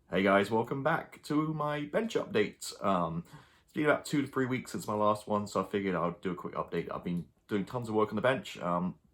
Hey guys, welcome back to my bench update. It's been about 2 to 3 weeks since my last one, so I figured I'd do a quick update. I've been doing tons of work on the bench,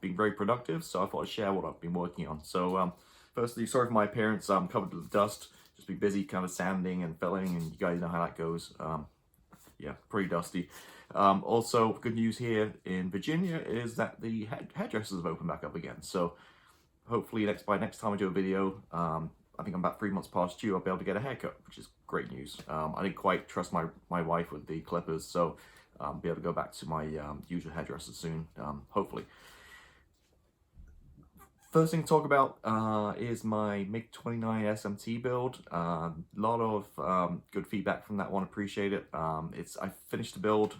being very productive, so I thought I'd share what I've been working on. So, firstly, sorry for my appearance. I'm covered with dust. Just been busy kind of sanding and filling, and you guys know how that goes. Yeah, pretty dusty. Also, good news here in Virginia is that the hairdressers have opened back up again. So hopefully by next time I do a video, I think I'm about 3 months past due, I'll be able to get a haircut, which is great news. I didn't quite trust my wife with the clippers, so I'll be able to go back to my usual hairdresser soon, hopefully. First thing to talk about is my Mig-29 SMT build. A lot of good feedback from that one, appreciate it. I finished the build.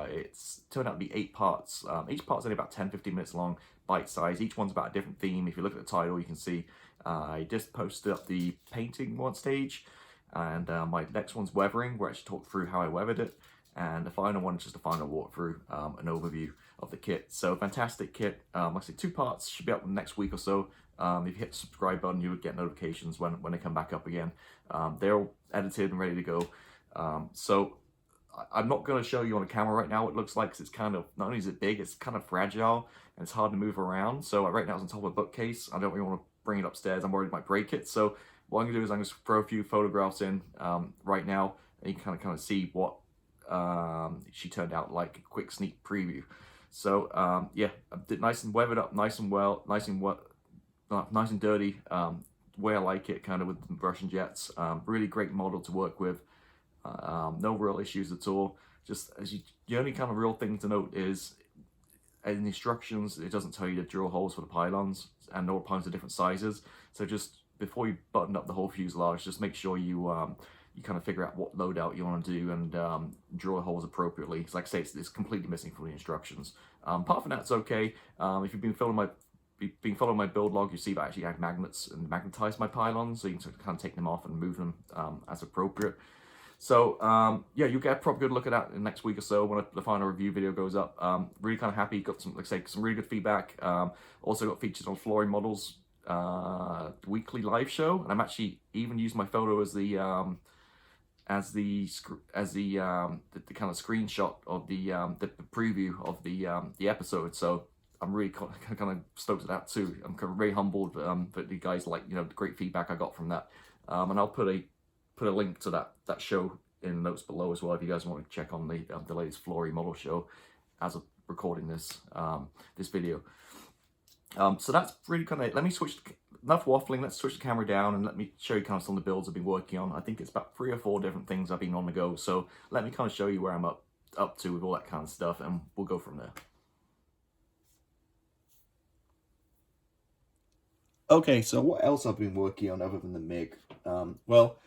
It's turned out to be 8 parts. Each part's only about 10-15 minutes long, bite size. Each one's about a different theme. If you look at the title, you can see I just posted up the painting one stage, and my next one's weathering, where I actually talked through how I weathered it. And the final one is just a final walkthrough, an overview of the kit. So fantastic kit. Like I say, 2 parts, should be up next week or so. If you hit the subscribe button, you would get notifications when they come back up again. They're all edited and ready to go. So I'm not going to show you on the camera right now what it looks like, because it's kind of, not only is it big, it's kind of fragile and it's hard to move around. So right now it's on top of a bookcase. I don't really want to bring it upstairs. I'm worried it might break it. So what I'm going to do is I'm going to throw a few photographs in right now, and you can kind of see what she turned out like, a quick sneak preview. So yeah, I did nice and weathered up, nice and well, nice and dirty, way I like it, kind of with the Russian jets. Really great model to work with. No real issues at all. Just the only kind of real thing to note is in the instructions, it doesn't tell you to drill holes for the pylons, and all the pylons are different sizes. So just before you button up the whole fuselage, just make sure you kind of figure out what loadout you want to do and drill holes appropriately. Because like I say, it's completely missing from the instructions. Apart from that, it's okay. If you've been following my build log, you see that I actually add magnets and magnetize my pylons, so you can kind of take them off and move them as appropriate. So yeah, you'll get a proper good look at that in the next week or so when the final review video goes up. Really kind of happy. Got some, like I say, some really good feedback. Also got featured on Flory Models weekly live show, and I'm actually even using my photo as the kind of screenshot of the preview of the episode. So I'm really kind of stoked at that too. I'm kind of very humbled that the guys like, the great feedback I got from that. And I'll put a link to that show in the notes below as well if you guys want to check on the latest Flory model show as of recording this this video. So that's really kind of, let me switch, enough waffling, let's switch the camera down and let me show you kind of some of the builds I've been working on. I think it's about 3 or 4 different things I've been on the go, so let me kind of show you where I'm up to with all that kind of stuff, and we'll go from there. Okay, so what else I've been working on other than the MiG? Well,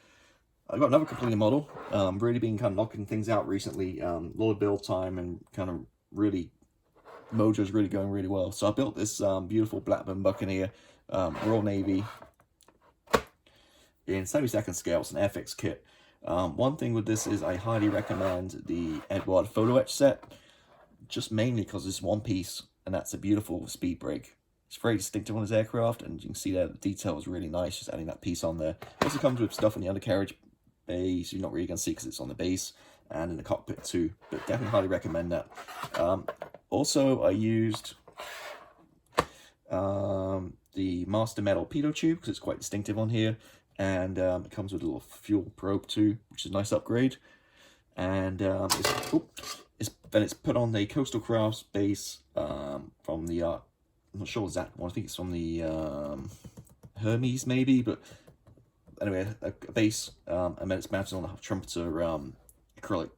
I've got another completed model. Really been kind of knocking things out recently. A lot of build time and kind of really, mojo's really going really well. So I built this beautiful Blackburn Buccaneer, Royal Navy, in 72nd scale. It's an Airfix kit. One thing with this is I highly recommend the Edward photo etch set, just mainly because it's one piece, and that's a beautiful speed brake. It's very distinctive on this aircraft, and you can see there the detail is really nice, just adding that piece on there. It also comes with stuff on the undercarriage base you're not really going to see because it's on the base, and in the cockpit too, but definitely highly recommend that. Also, I used the Master Metal pitot tube because it's quite distinctive on here, and it comes with a little fuel probe too, which is a nice upgrade. And it's put on the Coastal Crafts base from the I'm not sure exact one. I think it's from the Hermes maybe, but anyway, a base, and then it's mounted on a trumpeter acrylic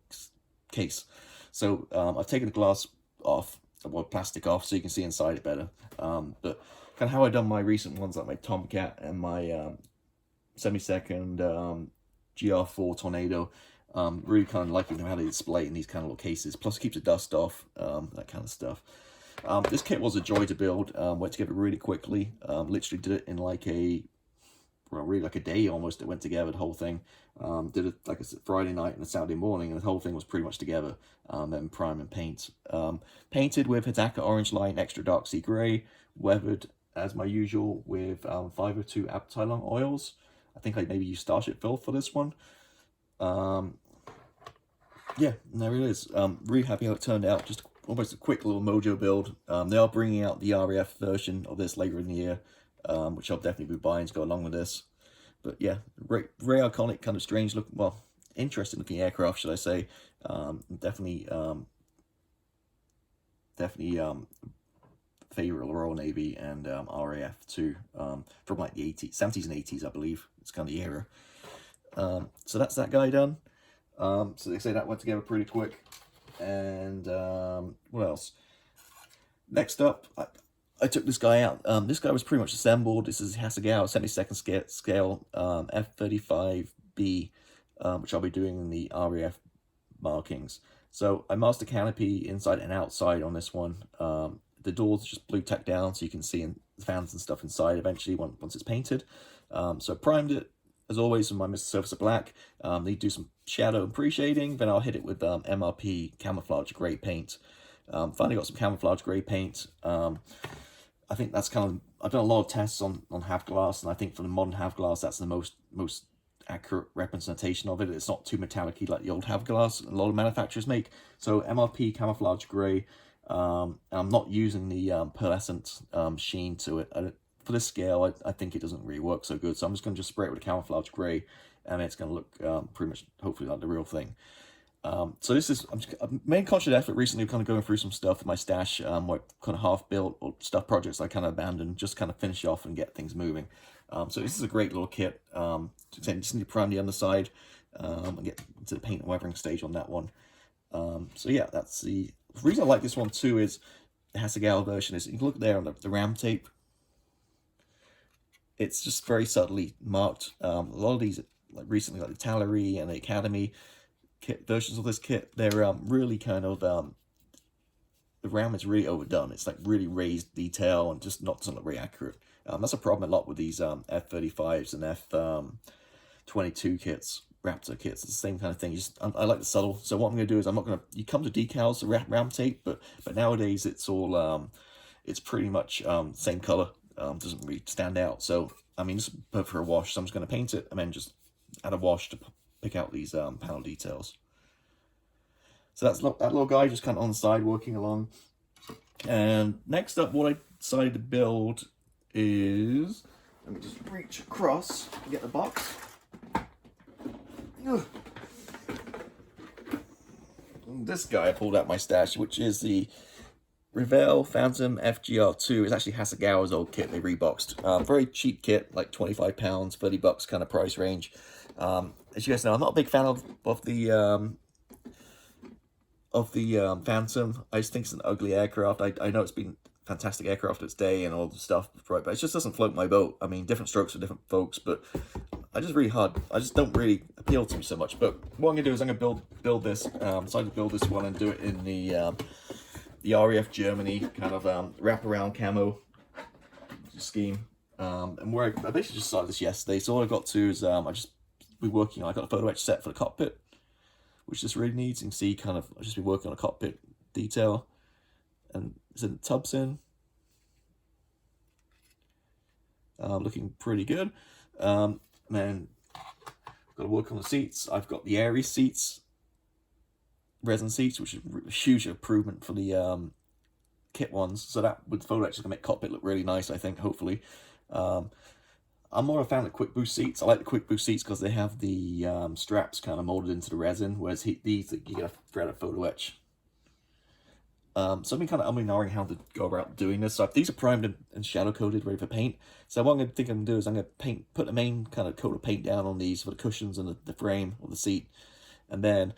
case. So I've taken the glass off, or plastic off, so you can see inside it better. But kind of how I've done my recent ones, like my Tomcat and my 72nd GR4 Tornado. Really kind of liking how they display it in these kind of little cases. Plus it keeps the dust off, that kind of stuff. This kit was a joy to build. Went together really quickly. Literally did it in like really like a day almost. It went together, the whole thing. Did it like a Friday night and a Saturday morning, and the whole thing was pretty much together. Then prime and paint. Painted with Hidaka Orange Line Extra Dark Sea Grey. Weathered as my usual with 502 Aptylon oils. I think I maybe used Starship Fill for this one. Yeah, and there it is. Really happy how it turned out. Just almost a quick little mojo build. They are bringing out the RAF version of this later in the year, which I'll definitely be buying to go along with this. But yeah, very iconic, kind of strange look. Well, interesting looking aircraft, should I say? Definitely favorite of the Royal Navy and RAF too, from like the 80s, 70s and 80s, I believe. It's kind of the era. So that's that guy done. So they say that went together pretty quick. And what else? Next up, I took this guy out. This guy was pretty much assembled. This is Hasegawa 72nd scale F-35B, which I'll be doing in the RAF markings. So I masked the canopy inside and outside on this one. The doors just blue tacked down so you can see the fans and stuff inside eventually once it's painted. So I primed it, as always, with my Mr. Surface of Black. They do some shadow and pre-shading, then I'll hit it with MRP camouflage grey paint. Finally got some camouflage grey paint. I think that's kind of, I've done a lot of tests on half glass, and I think for the modern half glass, that's the most accurate representation of it. It's not too metallic-y like the old half glass a lot of manufacturers make. So MRP camouflage grey. I'm not using the pearlescent sheen to it. For this scale, I think it doesn't really work so good. So I'm just going to just spray it with a camouflage grey, and it's going to look pretty much, hopefully, like the real thing. So this is, I've made a conscious effort recently of kind of going through some stuff in my stash, what kind of half-built or stuff projects I kind of abandoned, just kind of finish off and get things moving. So this is a great little kit. Just need to prime the underside and get to the paint and weathering stage on that one. So yeah, that's the reason I like this one too. Is the Hasegawa version is, you can look there on the ram tape. It's just very subtly marked. A lot of these, like recently, like the Tallery and the Academy kit versions of this kit, they're really kind of the ram is really overdone. It's like really raised detail and just doesn't look very accurate. That's a problem a lot with these F-35s and F-22 kits, Raptor kits. It's the same kind of thing. I like the subtle. So what I'm going to do is I'm not going to. You come to decals, the ram tape, but nowadays it's all it's pretty much same color. Doesn't really stand out. So I mean, just perfect for a wash. So I'm just going to paint it and then just add a wash to pick out these panel details. So that's that little guy just kind of on the side working along. And next up, what I decided to build is, let me just reach across and get the box. Ugh. This guy I pulled out my stash, which is the Revell Phantom FGR2. It's actually Hasegawa's old kit they reboxed. Very cheap kit, like £25, $30 kind of price range. As you guys know, I'm not a big fan of the Phantom. I just think it's an ugly aircraft. I know it's been fantastic aircraft its day and all the stuff, right? But it just doesn't float my boat. I mean, different strokes for different folks, but I just don't really appeal to me so much. But what I'm gonna do is I'm gonna build this. Decided to build this one and do it in the RAF Germany kind of wraparound camo scheme. And where I basically just started this yesterday. So all I got to is I got a photo etch set for the cockpit, which this really needs. You can see kind of I've just been working on a cockpit detail, and it's in tubs in. Looking pretty good. Then got to work on the seats. I've got the Airy seats, resin seats, which is a huge improvement for the kit ones. So that with the photo etch is gonna make cockpit look really nice, I think. Hopefully. I'm more a fan of the quick boost seats. I like the quick boost seats because they have the straps kind of molded into the resin, whereas these, you get a thread of photo etch. So I've been kind of umming how to go about doing this. So these are primed and shadow coated, ready for paint. So what I'm going to think I'm going to do is I'm going to put the main kind of coat of paint down on these for the cushions and the frame of the seat, and then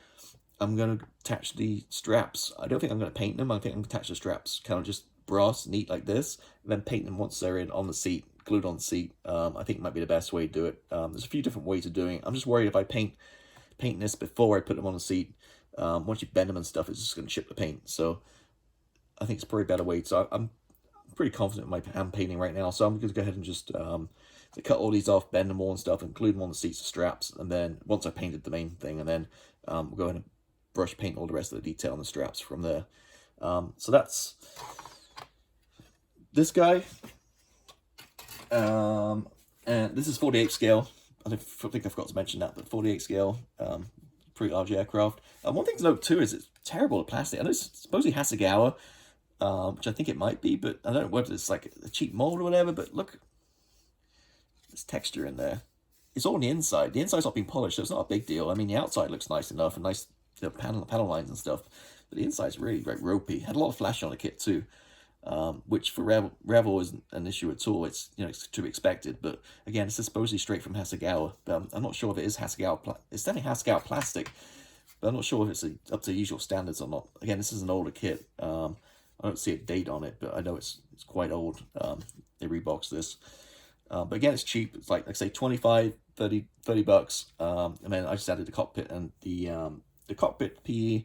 I'm going to attach the straps. I don't think I'm going to paint them. I think I'm going to attach the straps kind of just brass, neat like this, and then paint them once they're in on the seat, glued on the seat. I think it might be the best way to do it. There's a few different ways of doing it. I'm just worried if I paint this before I put them on the seat, once you bend them and stuff, it's just going to chip the paint. So I think it's probably a better way. So I'm pretty confident in my hand painting right now. So I'm going to go ahead and just cut all these off, bend them all and stuff, include them on the seats and straps. And then once I painted the main thing, and then we'll go ahead and brush paint all the rest of the detail on the straps from there. So that's this guy. And this is 48 scale I think I forgot to mention that, but 48 scale, pretty large aircraft. One thing to note too is it's terrible at plastic. I know it's supposedly Hasegawa, which I think it might be, but I don't know whether it's like a cheap mold or whatever. But look, there's texture in there. It's all on the inside. The inside's not being polished, so it's not a big deal. I mean, the outside looks nice enough and nice, you know, panel lines and stuff, but the inside's really like ropey. Had a lot of flash on the kit too. Which for Revel isn't an issue at all. It's, you know, it's to be expected. But again, this is supposedly straight from Hasegawa. I'm not sure if it is Hasegawa. It's definitely Hasegawa plastic, but I'm not sure if it's up to usual standards or not. Again, this is an older kit. I don't see a date on it, but I know it's quite old. They reboxed this. But again, it's cheap. It's like I say, 25, 30 bucks. And then I just added the cockpit and the cockpit PE.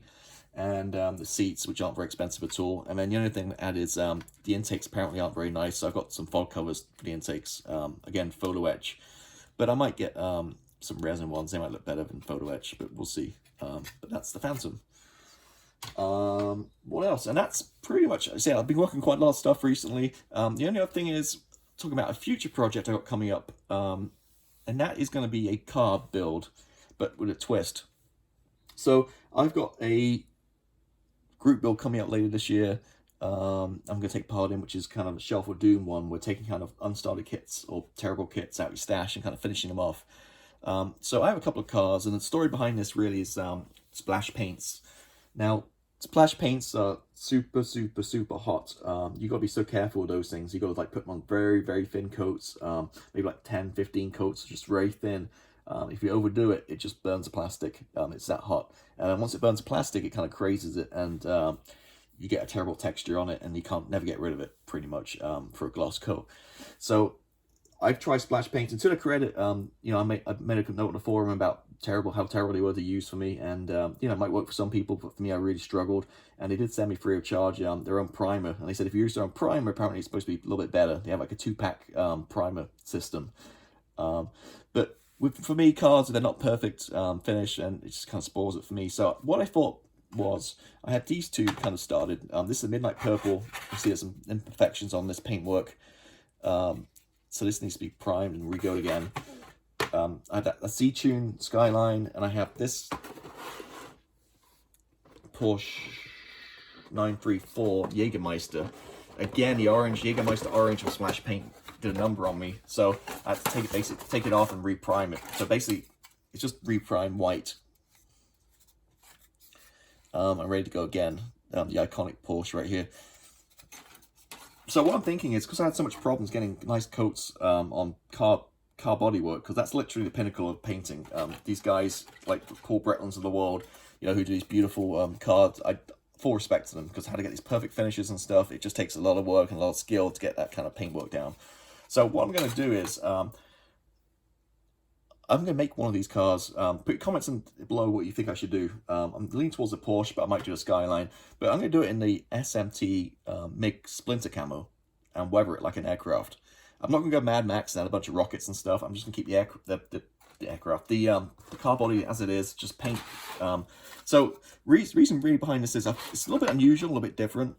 And the seats, which aren't very expensive at all. And then the only thing to add is the intakes apparently aren't very nice, so I've got some fog covers for the intakes. Again, photo etch. But I might get some resin ones. They might look better than photo etch, but we'll see. But that's the Phantom. What else? And that's pretty much, I've been working quite a lot of stuff recently. The only other thing is, talking about a future project I got coming up. And that is going to be a car build, but with a twist. So I've got a group build coming out later this year. I'm going to take part in, which is kind of a Shelf of Doom one. We're taking kind of unstarted kits or terrible kits out of your stash and kind of finishing them off. So I have a couple of cars, and the story behind this really is splash paints. Now, splash paints are super hot. You got to be so careful with those things. You got to like put them on very thin coats, maybe like 10-15 coats, just very thin. If you overdo it, it just burns the plastic. It's that hot. And once it burns the plastic, it kind of crazes it, and you get a terrible texture on it, and you can't never get rid of it, pretty much, for a gloss coat. So I've tried splash paints, and to the credit, you know, I made a note on the forum about how terrible they were to use for me, and you know, it might work for some people, but for me, I really struggled. And they did send me free of charge their own primer, and they said if you use their own primer, apparently it's supposed to be a little bit better. They have like a 2-pack primer system, but for me, cars, they're not perfect finish, and it just kind of spoils it for me. So what I thought was, I had these two kind of started. This is a Midnight Purple. You see there's some imperfections on this paintwork. So this needs to be primed and re-goat again. I have a C-Tune Skyline, and I have this Porsche 934 Jägermeister. Again, the orange, Jägermeister orange with splash paint did a number on me, so I had to take it off and reprime it. So basically, it's just reprime white. I'm ready to go again. The iconic Porsche right here. So what I'm thinking is, because I had so much problems getting nice coats on car bodywork, because that's literally the pinnacle of painting. These guys, like Paul Bretlands of the world, you know, who do these beautiful cars, I full respect to them, because how to get these perfect finishes and stuff, it just takes a lot of work and a lot of skill to get that kind of paintwork down. So what I'm going to do is, I'm going to make one of these cars. Put comments below what you think I should do. I'm leaning towards the Porsche, but I might do a Skyline. But I'm going to do it in the SMT MiG Splinter camo and weather it like an aircraft. I'm not going to go Mad Max and add a bunch of rockets and stuff. I'm just going to keep the car body as it is, just paint. So reason really behind this is it's a little bit unusual, a little bit different.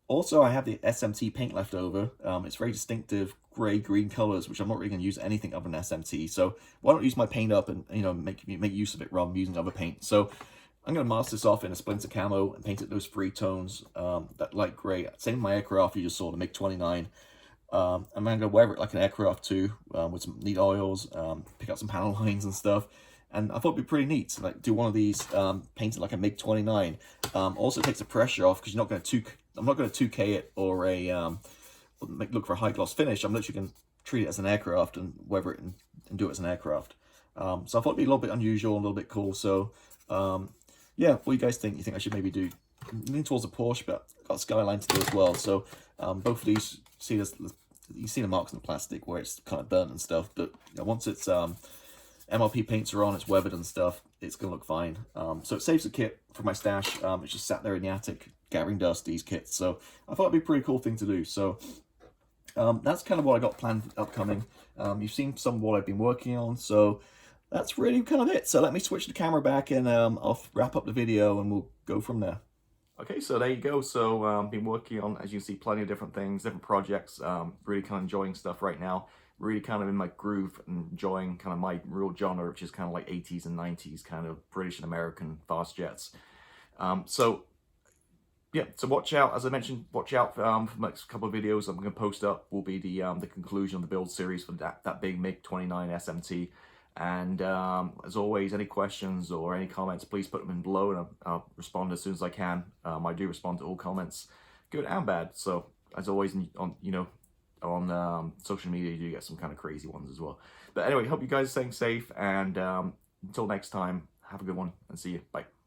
Also, I have the SMT paint left over. It's very distinctive gray-green colors, which I'm not really going to use anything other than SMT. So why don't I use my paint up and, you know, make use of it rather than using other paint. So I'm going to mask this off in a Splinter camo and paint it those 3 tones, that light gray. Same with my aircraft you just saw, the MiG-29. I'm going to wear it like an aircraft too, with some neat oils, pick up some panel lines and stuff. And I thought it'd be pretty neat to like do one of these, paint it like a MiG-29. Also takes the pressure off, because I'm not going to 2K it or look for a high gloss finish. I'm literally going to treat it as an aircraft and weather it and do it as an aircraft. So I thought it'd be a little bit unusual, a little bit cool. So yeah, what do you guys think? You think I should maybe do, lean towards a Porsche, but I've got a Skyline to do as well. So both of these, see this, you see the marks in the plastic where it's kind of burnt and stuff. But you know, once it's MLP paints are on, it's weathered and stuff, it's going to look fine. So it saves the kit from my stash. It's just sat there in the attic gathering dust, these kits. So I thought it'd be a pretty cool thing to do. So that's kind of what I got planned upcoming. You've seen some of what I've been working on. So that's really kind of it. So let me switch the camera back, and I'll wrap up the video and we'll go from there. Okay, so there you go. So been working on, as you can see, plenty of different things, different projects. Really kind of enjoying stuff right now. really kind of in my groove and enjoying kind of my real genre, which is kind of like 80s and 90s kind of British and American fast jets. So yeah, so watch out, as I mentioned, watch out for the next couple of videos I'm going to post up will be the conclusion of the build series for that big Mig-29 SMT. And as always, any questions or any comments, please put them in below, and I'll respond as soon as I can. I do respond to all comments, good and bad. So as always, on social media, you do get some kind of crazy ones as well. But anyway, hope you guys are staying safe, and until next time, have a good one, and see you. Bye.